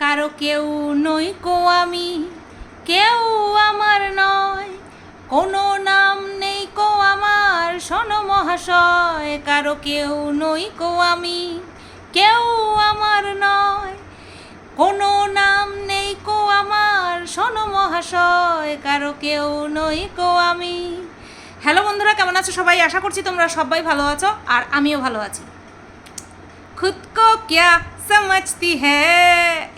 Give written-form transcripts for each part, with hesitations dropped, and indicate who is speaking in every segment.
Speaker 1: কারো কেউ নই কো আমি, কেউ আমার নয়, কোনো নাম নেই কো আমার, শোনো মহাশয়। কারো কেউ নই কো আমি, কেউ আমার নয়, কোনো নাম নেই কো আমার, শোনো মহাশয়। কারো কেউ নই কো আমি। হ্যালো বন্ধুরা, কেমন আছো সবাই? আশা করছি তোমরা সবাই ভালো আছো, আর আমিও ভালো আছি। खुद को क्या समझती है,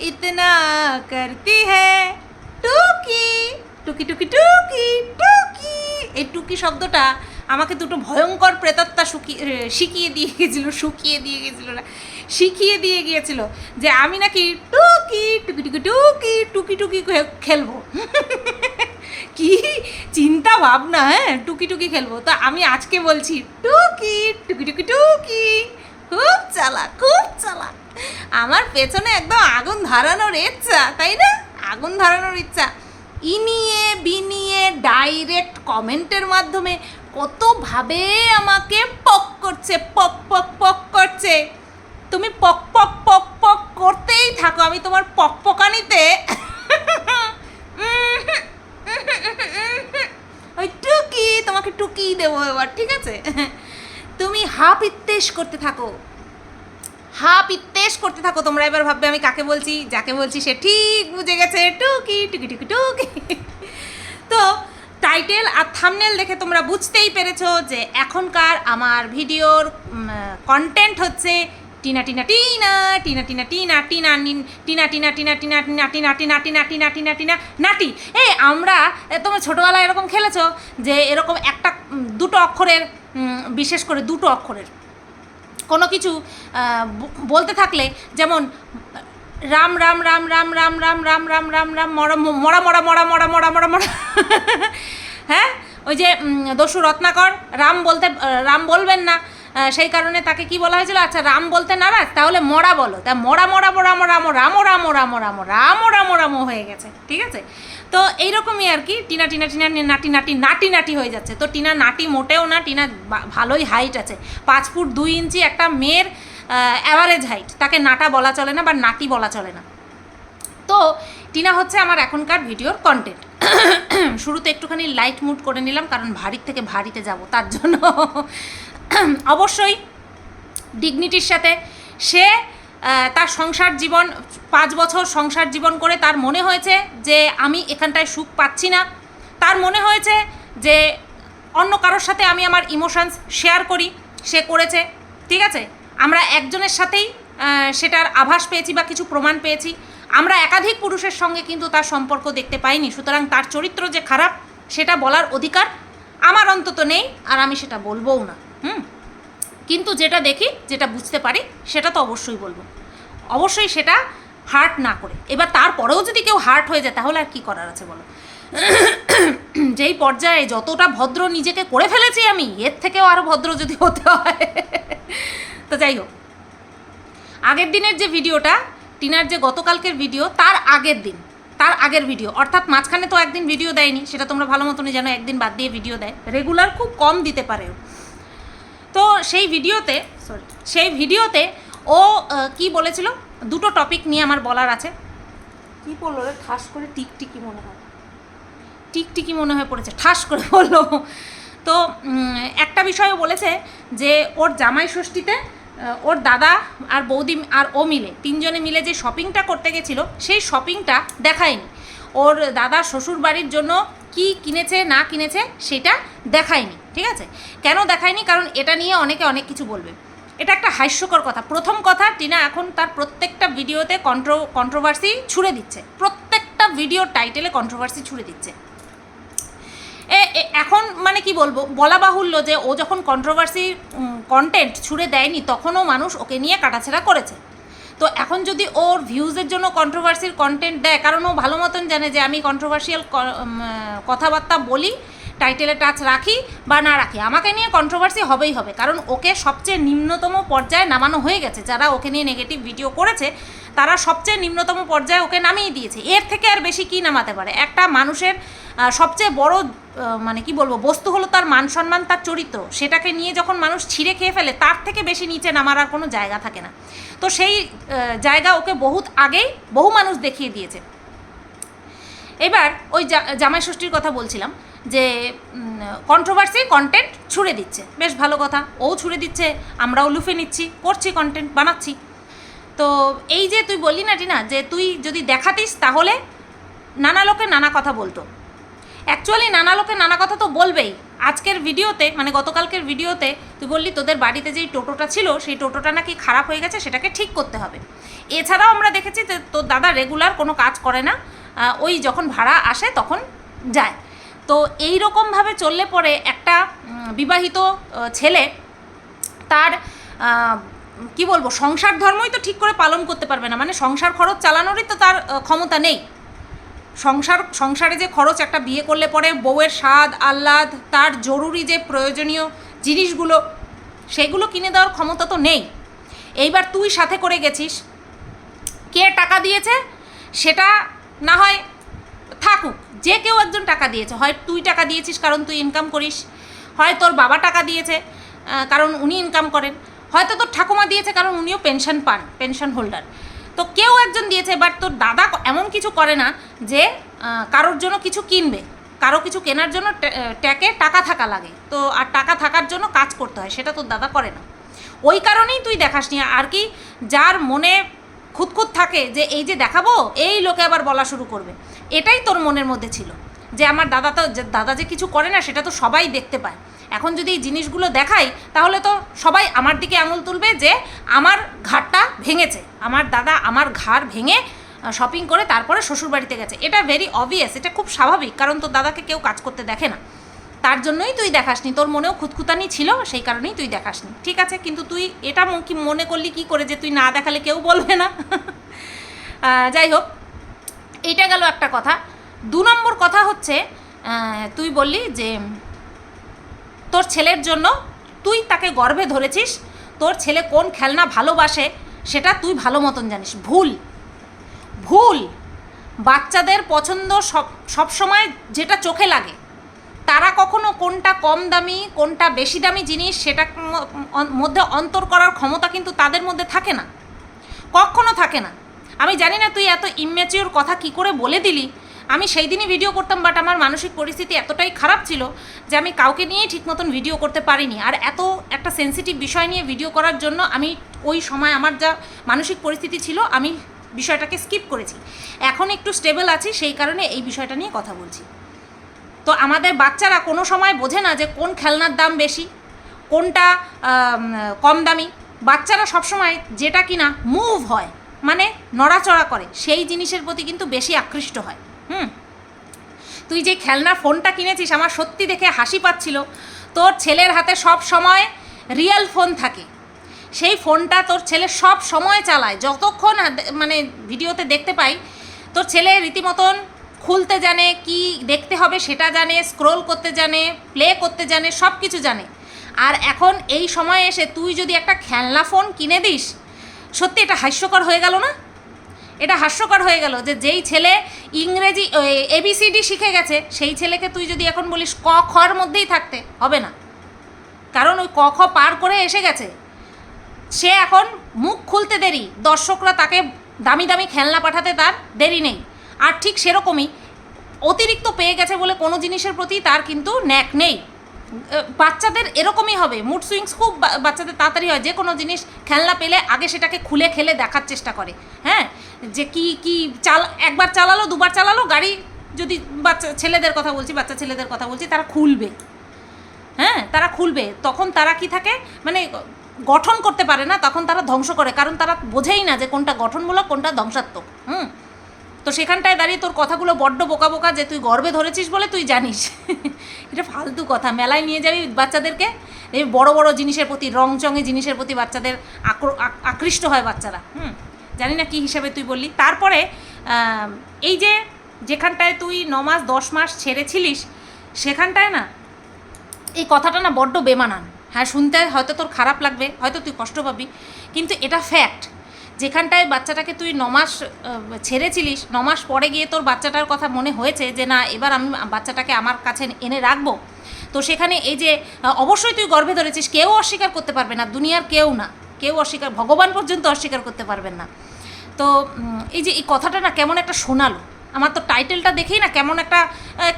Speaker 1: इतना करती है টুকি টুকি টুকি টুকি টুকি। এই টুকি শব্দটা আমাকে দুটো ভয়ঙ্কর প্রেতাত্মা শিখিয়ে দিয়ে গিয়েছিল যে আমি নাকি টুকি টুকি টুকি টুকি টুকি টুকি খেলবো। কি চিন্তা ভাবনা! হ্যাঁ, টুকি টুকি খেলবো। তো আমি আজকে বলছি টুকি টুকি টুকি টুকি। খুব চালাক, খুব চালাক। আমার পেছনে একদম আগুন ধরানোর ইচ্ছা, তাই না? আগুন ধরানোর ইচ্ছা। ইনিয়ে বিনিয়ে ডাইরেক্ট কমেন্টের মাধ্যমে কতভাবে আমাকে পক করছে, পক পক পক করছে। তুমি পক পক পক পক করতেই থাকো, আমি তোমার পক পকানিতে ওই টুকি, তোমাকে টুকি দেবো এবার, ঠিক আছে? তুমি হাফ ইত্তেশ করতে থাকো, হাফ ইত্তেশ করতে থাকো। তোমরা এবার ভাববে আমি কাকে বলছি। যাকে বলছি সে ঠিক বুঝে গেছে, টুকি টুকি টুকি টুকি। তো টাইটেল আর থাম্বনেল দেখে তোমরা বুঝতেই পেরেছো যে এখনকার আমার ভিডিওর কন্টেন্ট হচ্ছে টিনা টিনা টিনা টিনা টিনা টিনা টিনা টিনা টিনা টিনা টিনা টিনা টিনা টিনা টিনা টিনা টিনা টিনা নাটি। এই আমরা, তোমরা ছোটোবেলায় এরকম খেলেছো যে এরকম একটা দুটো অক্ষরের, বিশেষ করে দুটো অক্ষরের কোনো কিছু বলতে থাকলে, যেমন রাম রাম রাম রাম রাম রাম রাম রাম রাম রাম মরা মরা মরা মরা মরা মরা মরা মরা। হ্যাঁ, ওই যে দস্যু রত্নাকর রাম বলবেন না, সেই কারণে তাকে কি বলা হয়েছিল, আচ্ছা রাম বলতে নারাজ, তাহলে মরা বলো। তা মরা মরা মরা মরা রাম রাম রাম রাম রাম রাম রাম রাম হয়ে গেছে, ঠিক আছে? তো এইরকমই আর কি, টিনা টিনা টিনা নাটি নাটি নাটি নাটি হয়ে যাচ্ছে। তো টিনা নাটি মোটেও না, টিনা ভালোই হাইট আছে, 5 ফুট 2 ইঞ্চি একটা মেয়ের অ্যাভারেজ হাইট। তাকে নাটা বলা চলে না বা নাটি বলা চলে না। তো টিনা হচ্ছে আমার এখনকার ভিডিওর কন্টেন্ট। শুরুতে একটুখানি লাইট মুড করে নিলাম, কারণ ভারীর থেকে ভারীতে যাব, তার জন্য। অবশ্যই ডিগনিটির সাথে সে তার সংসার জীবন 5 বছর সংসার জীবন করে তার মনে হয়েছে যে আমি এখানটায় সুখ পাচ্ছি না। তার মনে হয়েছে যে অন্য কারোর সাথে আমি আমার ইমোশনস শেয়ার করি, সে করেছে, ঠিক আছে? আমরা একজনের সাথেই সেটার আভাস পেয়েছি বা কিছু প্রমাণ পেয়েছি। আমরা একাধিক পুরুষের সঙ্গে কিন্তু তার সম্পর্ক দেখতে পাইনি। সুতরাং তার চরিত্র যে খারাপ সেটা বলার অধিকার আমার অন্তত নেই, আর আমি সেটা বলবোও না। কিন্তু যেটা দেখি, যেটা বুঝতে পারি, সেটা তো অবশ্যই বলবো, অবশ্যই সেটা হার্ট না করে। এবার তারপরেও যদি কেউ হার্ট হয়ে যায় তাহলে আর কি করার আছে বলো? যেই পর্যায়ে যতটা ভদ্র নিজেকে করে ফেলেছি আমি, এর থেকেও আরও ভদ্র যদি হতে হয়। তো যাই হোক, আগের দিনের যে ভিডিওটা, টিনার যে গতকালকের ভিডিও, তার আগের ভিডিও, অর্থাৎ মাঝখানে তো একদিন ভিডিও দেয়নি, সেটা তোমরা ভালো মতনই জানো। একদিন বাদ দিয়ে ভিডিও দেয়, রেগুলার খুব কম দিতে পারে। তো সেই ভিডিওতে ও কি বলেছিল, দুটো টপিক নিয়ে আমার বলার আছে। কি বললো রে? ঠাস করে টিকটিকি মনে হয় পড়েছে, ঠাস করে বললো। তো একটা বিষয় বলেছে যে ওর জামাই ষষ্ঠীতে ওর দাদা আর বৌদি আর ও মিলে, 3 জনে মিলে যে শপিংটা করতে গেছিলো, সেই শপিংটা দেখায়নি। ওর দাদা শ্বশুর বাড়ির জন্য কি কিনেছে না কিনেছে সেটা দেখায়নি, ঠিক আছে? কেন দেখায়নি? কারণ এটা নিয়ে অনেকে অনেক কিছু বলবে। এটা একটা হাস্যকর কথা। প্রথম কথা, টিনা এখন তার প্রত্যেকটা ভিডিওতে কন্ট্রোভার্সি ছুড়ে দিচ্ছে, প্রত্যেকটা ভিডিওর টাইটেলে কন্ট্রোভার্সি ছুড়ে দিচ্ছে। এখন মানে কি বলবো, বলা বাহুল্য যে ও যখন কন্ট্রোভার্সি কন্টেন্ট ছুড়ে দেয়নি তখনও মানুষ ওকে নিয়ে কাটাছেড়া করেছে। তো এখন যদি ওর ভিউজের জন্য কন্ট্রোভার্সির কন্টেন্ট দেয়, কারণ ও ভালো মতন জানে যে আমি কন্ট্রোভার্সিয়াল কথাবার্তা বলি, টাইটেলে টাচ রাখি বা না রাখি, আমাকে নিয়ে কন্ট্রোভার্সি হবেই হবে। কারণ ওকে সবচেয়ে নিম্নতম পর্যায়ে নামানো হয়ে গেছে। যারা ওকে নিয়ে নেগেটিভ ভিডিও করেছে তারা সবচেয়ে নিম্নতম পর্যায়ে ওকে নামিয়ে দিয়েছে। এর থেকে আর বেশি কী নামাতে পারে? একটা মানুষের সবচেয়ে বড় মানে কি বলবো বস্তু হলো তার মান সম্মান, তার চরিত্র। সেটাকে নিয়ে যখন মানুষ ছিঁড়ে খেয়ে ফেলে, তার থেকে বেশি নিচে নামার আর কোনো জায়গা থাকে না। তো সেই জায়গা ওকে বহুত আগেই বহু মানুষ দেখিয়ে দিয়েছে। এবার ওই জামাই ষষ্ঠীর কথা বলছিলাম, যে কন্ট্রোভার্সি কন্টেন্ট ছুড়ে দিচ্ছে, বেশ ভালো কথা, ও ছুড়ে দিচ্ছে, আমরাও লুফে নিচ্ছি, করছি, কন্টেন্ট বানাচ্ছি। তো এই যে তুই বললি না টিনা, যে তুই যদি দেখাতিস তাহলে নানা লোকে নানা কথা বলতো। অ্যাকচুয়ালি নানা লোকে নানা কথা তো বলবেই। আজকের ভিডিওতে, মানে গতকালকের ভিডিওতে তুই বললি তোদের বাড়িতে যেই টোটোটা ছিল সেই টোটোটা নাকি খারাপ হয়ে গেছে, সেটাকে ঠিক করতে হবে। এছাড়াও আমরা দেখেছি যে তোর দাদা রেগুলার কোনো কাজ করে না, ওই যখন ভাড়া আসে তখন যায়। তো এই রকমভাবে চললে পরে একটা বিবাহিত ছেলে তার কি বলবো সংসার ধর্মই তো ঠিক করে পালন করতে পারবে না, মানে সংসার খরচ চালানোরই তো তার ক্ষমতা নেই। সংসারে যে খরচ, একটা বিয়ে করলে পরে বউয়ের স্বাদ আহ্লাদ, তার জরুরি যে প্রয়োজনীয় জিনিসগুলো, সেগুলো কিনে দেওয়ার ক্ষমতা তো নেই। এইবার তুই সাথে করে গেছিস, কে টাকা দিয়েছে সেটা না হয় থাকুক, যে কেউ একজন টাকা দিয়েছে, হয় তুই টাকা দিয়েছিস কারণ তুই ইনকাম করিস, হয় তোর বাবা টাকা দিয়েছে কারণ উনি ইনকাম করেন, হয়তো তোর ঠাকুমা দিয়েছে কারণ উনিও পেনশন পান, পেনশন হোল্ডার। তো কেউ একজন দিয়েছে। বাট তোর দাদা এমন কিছু করে না যে কারোর জন্য কিছু কিনবে, কারো কিছু কেনার জন্য ট্যাকে টাকা থাকা লাগে, তো আর টাকা থাকার জন্য কাজ করতে হয়, সেটা তোর দাদা করে না। ওই কারণেই তুই দেখাস নি। আর কি, যার মনে খুঁতখুত থাকে যে এই যে দেখাবো, এই লোকে আবার বলা শুরু করবে, এটাই তোর মনের মধ্যে ছিল, যে আমার দাদা যে কিছু করে না সেটা তো সবাই দেখতে পায়। এখন যদি এই জিনিসগুলো দেখাই তাহলে তো সবাই আমার দিকে আঙুল তুলবে যে আমার ঘাড়টা ভেঙেছে, আমার দাদা আমার ঘাড় ভেঙে শপিং করে তারপরে শ্বশুরবাড়িতে গেছে। এটা ভেরি অবভিয়াস, এটা খুব স্বাভাবিক, কারণ তোর দাদাকে কেউ কাজ করতে দেখে না, তার জন্যই তুই দেখাসনি। তোর মনেও খুঁতখুতানি ছিল, সেই কারণেই তুই দেখাসনি, ঠিক আছে। কিন্তু তুই এটা কি মনে করলি কি করে যে তুই না দেখালে কেউ বলবে না? যাই হোক, এইটা গেল একটা কথা। 2 নম্বর কথা হচ্ছে, তুই বললি যে তোর ছেলের জন্য তুই তাকে গর্ভে ধরেছিস, তোর ছেলে কোন খেলনা ভালোবাসে সেটা তুই ভালো মতন জানিস। ভুল। বাচ্চাদের পছন্দ সব সময় যেটা চোখে লাগে, তারা কখনো কোনটা কম দামি কোনটা বেশি দামি জিনিস সেটার মধ্যে অন্তর করার ক্ষমতা কিন্তু তাদের মধ্যে থাকে না, কখনো থাকে না। আমি জানি না তুই এত ইম্যাচিওর কথা কি করে বলে দিলি। আমি সেই দিনই ভিডিও করতাম, বাট আমার মানসিক পরিস্থিতি এতটাই খারাপ ছিল যে আমি কাউকে নিয়েই ঠিক মতন ভিডিও করতে পারিনি। আর এত একটা সেন্সিটিভ বিষয় নিয়ে ভিডিও করার জন্য আমি ওই সময় আমার যা মানসিক পরিস্থিতি ছিল, আমি বিষয়টাকে স্কিপ করেছি। এখন একটু স্টেবল আছি, সেই কারণে এই বিষয়টা নিয়ে কথা বলছি। তো আমাদের বাচ্চারা কোনো সময় বোঝে না যে কোন খেলনার দাম বেশি, কোনটা কম দামি। বাচ্চারা সবসময় যেটা কিনা মুভ হয়, মানে নড়াচড়া করে, সেই জিনিসের প্রতি কিন্তু বেশি আকৃষ্ট হয়। তুই যে খেলনা ফোনটা কিনেছিস, আমার সত্যি দেখে হাসি পাচ্ছিল। তোর ছেলের হাতে সব সময় রিয়েল ফোন থাকে, সেই ফোনটা তোর ছেলে সব সময় চালায়। যতক্ষণ মানে ভিডিওতে দেখতে পাই, তোর ছেলে রীতিমতন খুলতে জানে, কি দেখতে হবে সেটা জানে, স্ক্রোল করতে জানে, প্লে করতে জানে, সব কিছু জানে। আর এখন এই সময় এসে তুই যদি একটা খেলনা ফোন কিনে দিস, সত্যি এটা হাস্যকর হয়ে গেল না? এটা হাস্যকর হয়ে গেল যে যেই ছেলে ইংরেজি ABCD শিখে গেছে, সেই ছেলেকে তুই যদি এখন বলিস ক খর মধ্যেই থাকতে, হবে না। কারণ ওই ক খ পার করে এসে গেছে, সে এখন মুখ খুলতে দেরি, দর্শকরা তাকে দামি দামি খেলনা পাঠাতে তার দেরি নেই। আর ঠিক সেরকমই অতিরিক্ত পেয়ে গেছে বলে কোনো জিনিসের প্রতি তার কিন্তু ন্যাক নেই। বাচ্চাদের এরকমই হবে, মুড সুইংস খুব বাচ্চাদের তাড়াতাড়ি হয়। যে কোনো জিনিস খেলনা পেলে আগে সেটাকে খুলে খেলে দেখার চেষ্টা করে, হ্যাঁ, যে কি একবার চালালো, দুবার চালালো গাড়ি, যদি বাচ্চা ছেলেদের কথা বলছি, তারা খুলবে, হ্যাঁ, তারা খুলবে। তখন তারা কি থাকে, মানে গঠন করতে পারে না, তখন তারা ধ্বংস করে, কারণ তারা বোঝেই না যে কোনটা গঠনমূলক কোনটা ধ্বংসাত্মক। তো সেখানটায় দাঁড়িয়ে তোর কথাগুলো বড্ড বোকা বোকা, যে তুই গর্বে ধরেছিস বলে তুই জানিস। এটা ফালতু কথা। মেলায় নিয়ে যাবি বাচ্চাদেরকে, এই বড় বড় জিনিসের প্রতি, রংচঙে জিনিসের প্রতি বাচ্চাদের আকৃষ্ট হয় বাচ্চারা। জানি না কী হিসাবে তুই বললি। তারপরে এই যে যেখানটায় তুই 9 মাস 10 মাস ছেড়েছিলিস, সেখানটায় না এই কথাটা না বড্ড বেমানান। হ্যাঁ, শুনতে হয়তো তোর খারাপ লাগবে, হয়তো তুই কষ্ট পাবি, কিন্তু এটা ফ্যাক্ট যেখানটায় বাচ্চাটাকে তুই 9 মাস ছেড়েছিলিস, 9 মাস পরে গিয়ে তোর বাচ্চাটার কথা মনে হয়েছে যে না এবার আমি বাচ্চাটাকে আমার কাছে এনে রাখবো, তো সেখানে এই যে অবশ্যই তুই গর্ভে ধরেছিস, কেউ অস্বীকার করতে পারবে না, দুনিয়ার কেউ না, কেউ অস্বীকার, ভগবান পর্যন্ত অস্বীকার করতে পারবেন না। তো এই যে এই কথাটা না কেমন একটা শোনালো, আমার তো টাইটেলটা দেখেই না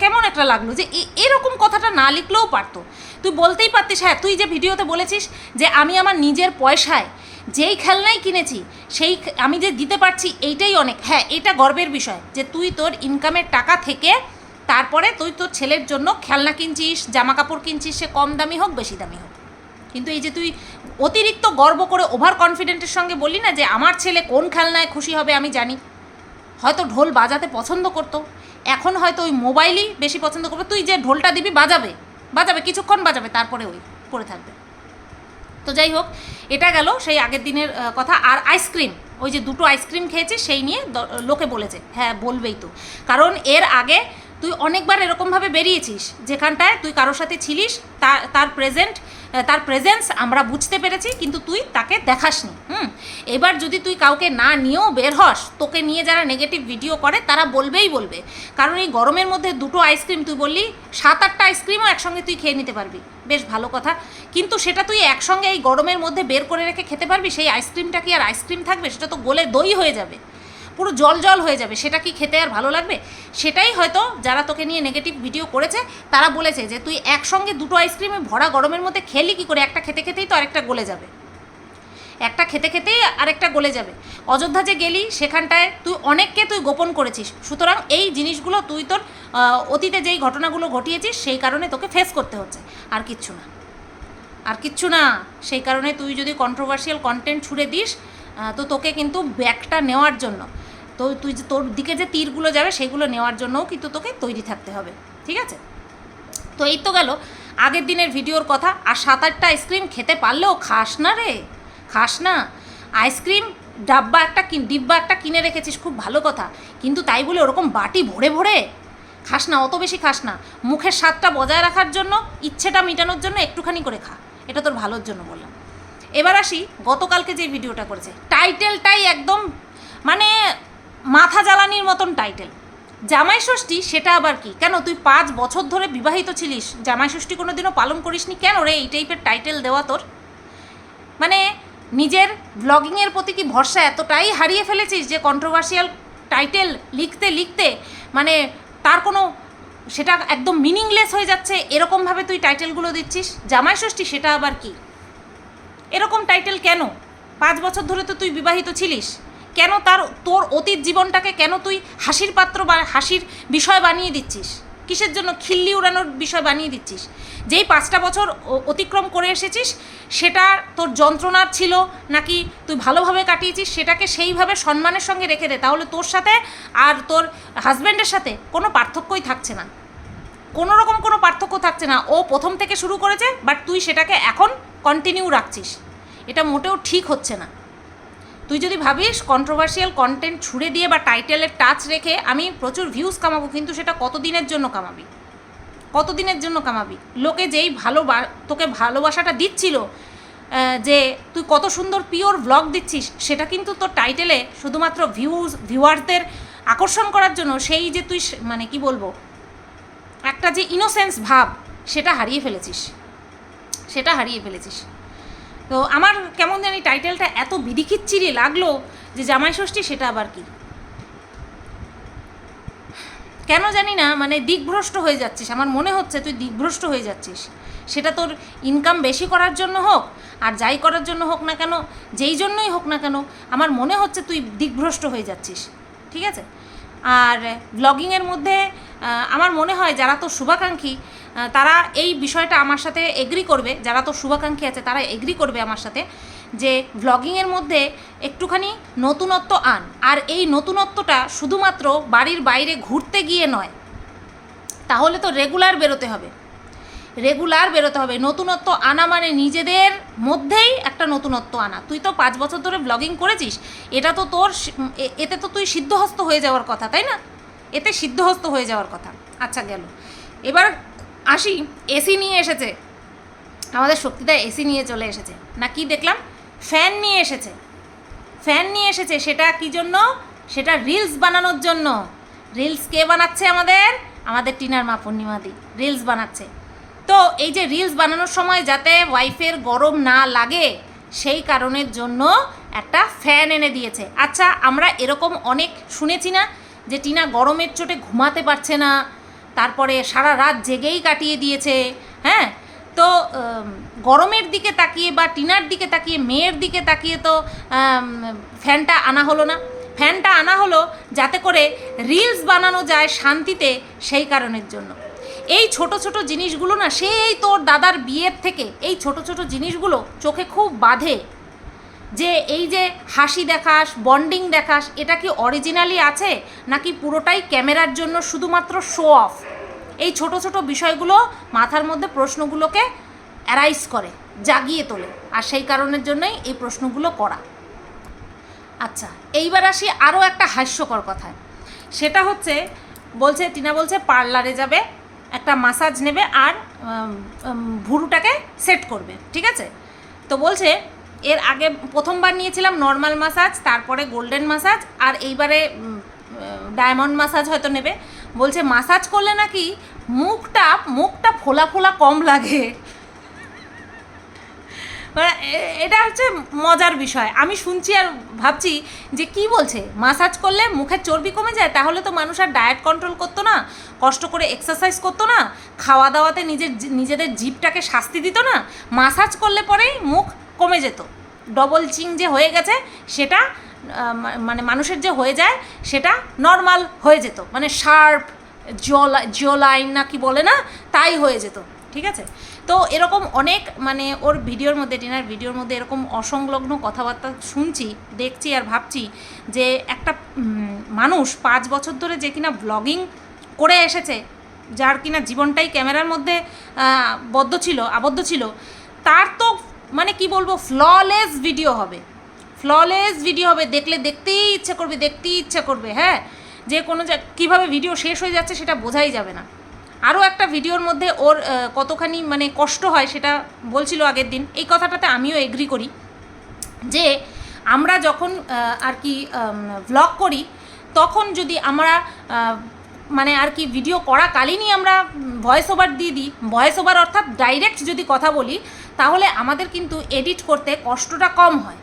Speaker 1: কেমন একটা লাগলো যে এরকম কথাটা না লিখলেও পারতো, তুই বলতেই পারতিস। হ্যাঁ, তুই যে ভিডিওতে বলেছিস যে আমি আমার নিজের পয়সায় যেই খেলনাই কিনেছি সেই আমি যে দিতে পারছি এইটাই অনেক। হ্যাঁ, এটা গর্বের বিষয় যে তুই তোর ইনকামের টাকা থেকে তারপরে তুই তোর ছেলের জন্য খেলনা কিনছিস, জামা কাপড় কিনছিস, সে কম দামি হোক বেশি দামি হোক। কিন্তু এই যে তুই অতিরিক্ত গর্ব করে ওভার কনফিডেন্টের সঙ্গে বললি না যে আমার ছেলে কোন খেলনায় খুশি হবে আমি জানি, হয়তো ঢোল বাজাতে পছন্দ করতো, এখন হয়তো ওই মোবাইলই বেশি পছন্দ করবে। তুই যে ঢোলটা দিবি বাজাবে কিছুক্ষণ বাজাবে, তারপরে ওই পড়ে থাকবে। তো যাই হোক, এটা গেল সেই আগের দিনের কথা। আর আইসক্রিম, ওই যে 2টো আইসক্রিম খেয়েছিস সেই নিয়ে লোকে বলেছে, হ্যাঁ বলবেই তো, কারণ এর আগে তুই অনেকবার এরকমভাবে বেরিয়েছিস যেখানটায় তুই কারোর সাথে ছিলিস, তার প্রেজেন্স আমরা বুঝতে পেরেছি, কিন্তু তুই তাকে দেখাসনি। এবার যদি তুই কাউকে না নিয়েও বের হস, তোকে নিয়ে যারা নেগেটিভ ভিডিও করে তারা বলবে, কারণ এই গরমের মধ্যে 2টো আইসক্রিম, তুই বললি 7-8টা আইসক্রিমও একসঙ্গে তুই খেয়ে নিতে পারবি, বেশ ভালো কথা, কিন্তু সেটা তুই একসঙ্গে এই গরমের মধ্যে বের করে রেখে খেতে পারবি? সেই আইসক্রিমটা কি আর আইসক্রিম থাকবে? সেটা তো গলে দই হয়ে যাবে, পুরো জল হয়ে যাবে, সেটা কি খেতে আর ভালো লাগবে? সেটাই হয়তো যারা তোকে নিয়ে নেগেটিভ ভিডিও করেছে তারা বলেছে যে তুই একসঙ্গে 2টো আইসক্রিমে ভরা গরমের মধ্যে খেলি কী করে, একটা খেতে খেতেই তো আরেকটা গলে যাবে, আরেকটা গলে যাবে। অযোধ্যা যে গেলি সেখানটায় তুই অনেককে তুই গোপন করেছিস, সুতরাং এই জিনিসগুলো তুই তোর অতীতে যেই ঘটনাগুলো ঘটিয়েছিস সেই কারণে তোকে ফেস করতে হচ্ছে, আর কিচ্ছু না। সেই কারণে তুই যদি কন্ট্রোভার্সিয়াল কন্টেন্ট ছুড়ে দিস তো তোকে কিন্তু ব্যাকটা নেওয়ার জন্য, তো তুই যে তোর দিকে যে তীরগুলো যাবে সেগুলো নেওয়ার জন্যও কিন্তু তোকে তৈরি থাকতে হবে, ঠিক আছে? তো এই তো গেল আগের দিনের ভিডিওর কথা। আর 7-8টা আইসক্রিম খেতে পারলেও খাস না। আইসক্রিম ডিব্বা একটা কিনে রেখেছিস, খুব ভালো কথা, কিন্তু তাই বলে ওরকম বাটি ভরে খাস না, অত বেশি খাস না। মুখের স্বাদটা বজায় রাখার জন্য, ইচ্ছেটা মেটানোর জন্য একটুখানি করে খা, এটা তোর ভালোর জন্য বললাম। এবার আসি গতকালকে যে ভিডিওটা করেছে, টাইটেলটাই একদম মানে মাথা জ্বালানির মতন টাইটেল। জামাই ষষ্ঠী, সেটা আবার কি? কেন তুই 5 বছর ধরে বিবাহিত ছিলিস, জামাই ষষ্ঠী কোনো দিনও পালন করিসনি, কেন রে এই টাইপের টাইটেল দেওয়া তোর? মানে নিজের ব্লগিংয়ের প্রতি কি ভরসা এতটাই হারিয়ে ফেলেছিস যে কন্ট্রোভার্সিয়াল টাইটেল লিখতে মানে তার কোনো, সেটা একদম মিনিংলেস হয়ে যাচ্ছে, এরকমভাবে তুই টাইটেলগুলো দিচ্ছিস। জামাই ষষ্ঠী, সেটা আবার কি? এরকম টাইটেল কেন? 5 বছর ধরে তো তুই বিবাহিত ছিলিস, কেন তোর অতীত জীবনটাকে কেন তুই হাসির পাত্র বা হাসির বিষয় বানিয়ে দিচ্ছিস? কিসের জন্য খিল্লি উড়ানোর বিষয় বানিয়ে দিচ্ছিস? যেই 5টা বছর অতিক্রম করে এসেছিস সেটা তোর যন্ত্রণার ছিল নাকি তুই ভালোভাবে কাটিয়েছিস, সেটাকে সেইভাবে সম্মানের সঙ্গে রেখে দে, তাহলে তোর সাথে আর তোর হাজব্যান্ডের সাথে কোনো পার্থক্যই থাকছে না, কোনো রকম কোনো পার্থক্য থাকছে না। ও প্রথম থেকে শুরু করেছে, বাট তুই সেটাকে এখন কন্টিনিউ রাখছিস, এটা মোটেও ঠিক হচ্ছে না। তুই যদি ভাবিস কন্ট্রোভার্সিয়াল কন্টেন্ট ছুড়ে দিয়ে বা টাইটেলের টাচ রেখে আমি প্রচুর ভিউজ কামাবো, কিন্তু সেটা কতদিনের জন্য কামাবি? লোকে যেই তোকে ভালোবাসাটা দিচ্ছিল, যে তুই কত সুন্দর পিওর ব্লগ দিচ্ছিস, সেটা কিন্তু তোর টাইটেলে শুধুমাত্র ভিউয়ারদের আকর্ষণ করার জন্য সেই যে তুই মানে কি বলবো, একটা যে ইনোসেন্স ভাব সেটা হারিয়ে ফেলেছিস। তো আমার কেমন জানি টাইটেলটা এত বিধিখিচ্ছিরি লাগলো যে জামাই ষষ্ঠী, সেটা আবার কি? কেন জানি না, মানে দিকভ্রষ্ট হয়ে যাচ্ছিস, আমার মনে হচ্ছে তুই দিকভ্রষ্ট হয়ে যাচ্ছিস। সেটা তোর ইনকাম বেশি করার জন্য হোক আর যাই করার জন্য হোক না কেন, যেই জন্যই হোক না কেন, আমার মনে হচ্ছে তুই দিকভ্রষ্ট হয়ে যাচ্ছিস, ঠিক আছে? আর ব্লগিংয়ের মধ্যে আমার মনে হয় যারা তো শুভাকাঙ্ক্ষী তারা এই বিষয়টা আমার সাথে এগ্রি করবে, যারা তো শুভাকাঙ্ক্ষী আছে তারা এগ্রি করবে আমার সাথে, যে ব্লগিংয়ের মধ্যে একটুখানি নতুনত্ব আন। আর এই নতুনত্বটা শুধুমাত্র বাড়ির বাইরে ঘুরতে গিয়ে নয়, তাহলে তো রেগুলার বেরোতে হবে। নতুনত্ব আনা মানে নিজেদের মধ্যেই একটা নতুনত্ব আনা। তুই তো 5 বছর ধরে ব্লগিং করেছিস, এতে তো তুই সিদ্ধহস্ত হয়ে যাওয়ার কথা, তাই না? এতে সিদ্ধহস্ত হয়ে যাওয়ার কথা। আচ্ছা গেল, এবার আসি, এসি নিয়ে এসেছে আমাদের শক্তিদা, এসি নিয়ে চলে এসেছে না কি দেখলাম, ফ্যান নিয়ে এসেছে। ফ্যান নিয়ে এসেছে, সেটা কি জন্য? সেটা রিলস বানানোর জন্য। রিলস কে বানাচ্ছে? আমাদের টিনার মা পূর্ণিমাদি রিলস বানাচ্ছে। তো এই যে রিলস বানানোর সময় যাতে ওয়াইফের গরম না লাগে সেই কারণের জন্য একটা ফ্যান এনে দিয়েছে। আচ্ছা, আমরা এরকম অনেক শুনেছি না যে টিনা গরমের চোটে ঘুমাতে পারছে না, তারপরে সারা রাত জেগেই কাটিয়ে দিয়েছে। হ্যাঁ, তো গরমের দিকে তাকিয়ে বা টিনার দিকে তাকিয়ে, মেয়ের দিকে তাকিয়ে তো ফ্যানটা আনা হলো না। ফ্যানটা আনা হলো যাতে করে রিলস বানানো যায় শান্তিতে, সেই কারণের জন্য। এই ছোট ছোট জিনিসগুলো না, সেই তোর দাদার বিয়ের থেকে এই ছোট ছোট জিনিসগুলো চোখে খুব বাধে। যে এই যে হাসি দেখাস, বন্ডিং দেখাস, এটা কি অরিজিনালি আছে নাকি পুরোটাই ক্যামেরার জন্য শুধুমাত্র শো অফ? এই ছোট ছোট বিষয়গুলো মাথার মধ্যে প্রশ্নগুলোকে অ্যারাইজ করে, জাগিয়ে তোলে, আর সেই কারণের জন্যই এই প্রশ্নগুলো করা। আচ্ছা, এইবার আসি আরও একটা হাস্যকর কথায়। সেটা হচ্ছে, টিনা বলছে পার্লারে যাবে, একটা মাসাজ নেবে আর ভুরুটাকে সেট করবে, ঠিক আছে? তো বলছে এর আগে প্রথমবার নিয়েছিলাম নর্মাল মাসাজ, তারপরে গোল্ডেন মাসাজ, আর এইবারে ডায়মন্ড মাসাজ হয়তো নেবে। বলছে মাসাজ করলে নাকি মুখটা ফোলা ফোলা কম লাগে। এটা হচ্ছে মজার বিষয়। আমি শুনছি আর ভাবছি যে কি বলছে, মাসাজ করলে মুখের চর্বি কমে যায়? তাহলে তো মানুষ আর ডায়েট কন্ট্রোল করতো না, কষ্ট করে এক্সারসাইজ করতো না, খাওয়া দাওয়াতে নিজেদের জিভটাকে শাস্তি দিত না। মাসাজ করলে পরেই মুখ কমে যেত। ডবল চিং যে হয়ে গেছে সেটা মানে মানুষের যে হয়ে যায় সেটা নর্মাল হয়ে যেত, মানে শার্প জিওলাইন না কি বলে না, তাই হয়ে যেত, ঠিক আছে? তো এরকম অনেক মানে ওর ভিডিওর মধ্যে, টিনার ভিডিওর মধ্যে এরকম অসংলগ্ন কথাবার্তা শুনছি, দেখছি আর ভাবছি যে একটা মানুষ 5 বছর ধরে যে কিনা ব্লগিং করে এসেছে, যার কিনা জীবনটাই ক্যামেরার মধ্যে আবদ্ধ ছিল, তার তো মানে কি বলবো, ফ্ললেস ভিডিও হবে, দেখতেই ইচ্ছে করবে। হ্যাঁ, যে কোনো কীভাবে ভিডিও শেষ হয়ে যাচ্ছে সেটা বোঝাই যাবে না। আরও একটা ভিডিওর মধ্যে ওর কতখানি মানে কষ্ট হয় সেটা বলছিল আগের দিন। এই কথাটাতে আমিও এগ্রি করি যে আমরা যখন আর কি ভ্লগ করি, তখন যদি আমরা মানে আর কি ভিডিও করাকালীনই আমরা ভয়েস ওভার দিয়ে দিই, ভয়েস ওভার অর্থাৎ ডাইরেক্ট যদি কথা বলি, তাহলে আমাদের কিন্তু এডিট করতে কষ্টটা কম হয়।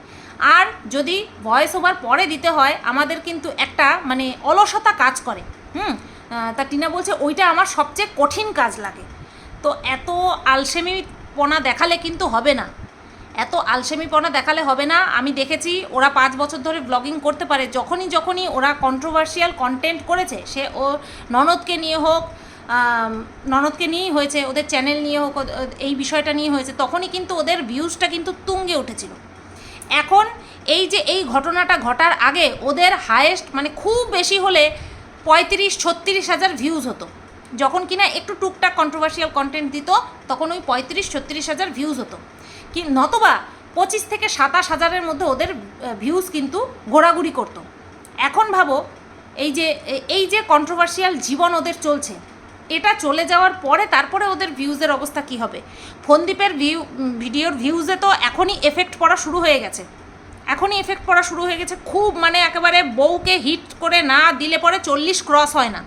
Speaker 1: আর যদি ভয়েস ওভার পরে দিতে হয়, আমাদের কিন্তু একটা মানে অলসতা কাজ করে। তা টিনা বলছে ওইটা আমার সবচেয়ে কঠিন কাজ লাগে। তো এত আলসেমিপনা দেখালে কিন্তু হবে না, আমি দেখেছি ওরা 5 বছর ধরে ব্লগিং করতে পারে। যখনই ওরা কন্ট্রোভার্সিয়াল কন্টেন্ট করেছে, সে ও ননদকে নিয়েই হয়েছে, ওদের চ্যানেল নিয়ে হোক, এই বিষয়টা নিয়ে হয়েছে, তখনই কিন্তু ওদের ভিউজটা কিন্তু তুঙ্গে উঠেছিল। এখন এই যে এই ঘটনাটা ঘটার আগে ওদের হায়েস্ট মানে খুব বেশি হলে 35-36 হাজার ভিউজ হতো। যখন কিনা একটু টুকটাক কন্ট্রোভার্সিয়াল কন্টেন্ট দিত, তখন ওই 35-36 হাজার ভিউজ হতো, কি নতবা 25-27 হাজারের মধ্যে ওদের ভিউজ কিন্তু ঘোরাঘুরি করতো। এখন ভাবো এই যে কন্ট্রোভার্সিয়াল জীবন ওদের চলছে, এটা চলে যাওয়ার পরে তারপরে ওদের ভিউজের অবস্থা কী হবে? ফোনদীপের ভিডিওর ভিউজে তো এখনই এফেক্ট পড়া শুরু হয়ে গেছে, খুব মানে একেবারে বউকে হিট করে না দিলে পরে 40 ক্রস হয় না,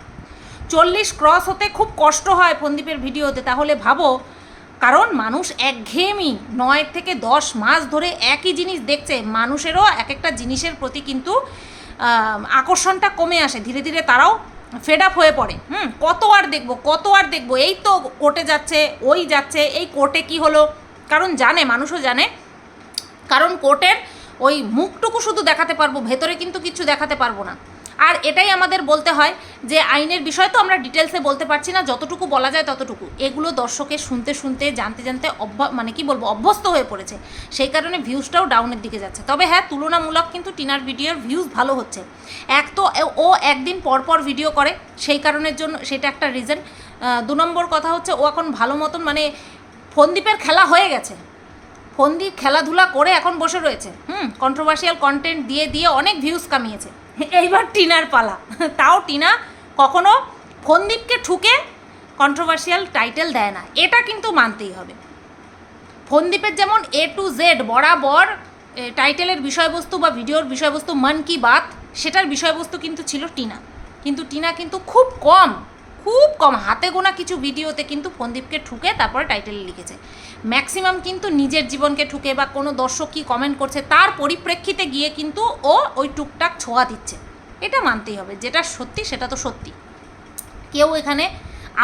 Speaker 1: 40 ক্রস হতে খুব কষ্ট হয় ফোনদীপের ভিডিওতে। তাহলে ভাবো, কারণ মানুষ একঘেয়েমি 9 থেকে 10 মাস ধরে একই জিনিস দেখছে, মানুষেরও এক একটা জিনিসের প্রতি কিন্তু আকর্ষণটা কমে আসে, ধীরে ধীরে তারাও ফেড আপ হয়ে পড়ে। কত আর দেখবো, এই তো কোর্টে যাচ্ছে, এই কোর্টে কি হলো, কারণ মানুষও জানে, কারণ কোর্টের ওই মুখটুকু শুধু দেখাতে পারবো, ভেতরে কিন্তু কিছু দেখাতে পারবো না। আর এটাই আমাদের বলতে হয় যে আইনের বিষয় তো আমরা ডিটেলসে বলতে পারছি না, যতটুকু বলা যায় ততটুকু। এগুলো দর্শকের শুনতে জানতে অভ্যস্ত হয়ে পড়েছে, সেই কারণে ভিউজটাও ডাউনের দিকে যাচ্ছে। তবে হ্যাঁ, তুলনামূলক কিন্তু টিনার ভিডিওর ভিউজ ভালো হচ্ছে। এক তো ও একদিন পর ভিডিও করে, সেই কারণের জন্য সেটা একটা রিজন। 2 নম্বর কথা হচ্ছে ও এখন ভালো মতন মানে ফোনদীপের খেলা হয়ে গেছে, ফোনদীপ খেলাধুলা করে এখন বসে রয়েছে, কন্ট্রোভার্সিয়াল কন্টেন্ট দিয়ে অনেক ভিউজ কামিয়েছে। এইবার টিনার পালা, তাও টিনা কখনো ফোনদীপকে ঠুকে কন্ট্রোভার্সিয়াল টাইটেল দেয় না, এটা কিন্তু মানতেই হবে। ফোনদীপের যেমন A to Z বরাবর টাইটেলের বিষয়বস্তু বা ভিডিওর বিষয়বস্তু মন কি বাত, সেটার বিষয়বস্তু কিন্তু ছিল টিনা। কিন্তু টিনা কিন্তু খুব কম হাতে গোনা কিছু ভিডিওতে কিন্তু ফোনদীপকে ঠুকে তারপরে টাইটেলে লিখেছে। ম্যাক্সিমাম কিন্তু নিজের জীবনকে ঠুকে বা কোনো দর্শক কী কমেন্ট করছে তার পরিপ্রেক্ষিতে গিয়ে কিন্তু ও ওই টুকটাক ছোঁয়া দিচ্ছে। এটা মানতেই হবে, যেটা সত্যি সেটা তো সত্যি। কেউ এখানে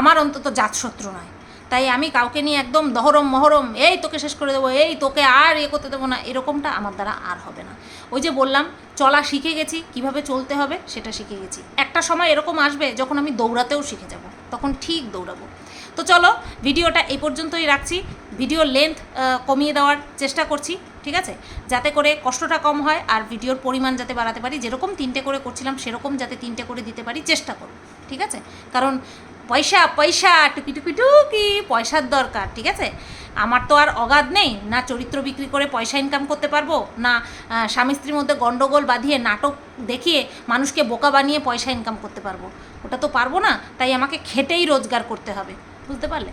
Speaker 1: আমার অন্তত জাতশত্রু নয়, তাই আমি কাউকে নিয়ে একদম দহরম মহরম এই তোকে শেষ করে দেবো, এই তোকে আর করতে দেবো না, এরকমটা আমার দ্বারা আর হবে না। ওই যে বললাম, চলা শিখে গেছি, কিভাবে চলতে হবে সেটা শিখে গেছি। একটা সময় এরকম আসবে যখন আমি দৌড়াতেও শিখে যাব, তখন ঠিক দৌড়াবো। তো চলো ভিডিওটা এই পর্যন্তই রাখছি। ভিডিওর লেন্থ কমিয়ে দেওয়ার চেষ্টা করছি, ঠিক আছে, যাতে করে কষ্টটা কম হয় আর ভিডিওর পরিমাণ যাতে বাড়াতে পারি। যেরকম 3টে করে করছিলাম সেরকম যাতে 3টে করে দিতে পারি চেষ্টা করব, ঠিক আছে। কারণ পয়সা টুকি পয়সার দরকার, ঠিক আছে। আমার তো আর অগাধ নেই, না চরিত্র বিক্রি করে পয়সা ইনকাম করতে পারবো, না স্বামী স্ত্রীর মধ্যে গণ্ডগোল বাঁধিয়ে নাটক দেখিয়ে মানুষকে বোকা বানিয়ে পয়সা ইনকাম করতে পারবো, ওটা তো পারবো না। তাই আমাকে খেটেই রোজগার করতে হবে, বুঝতে পারলে।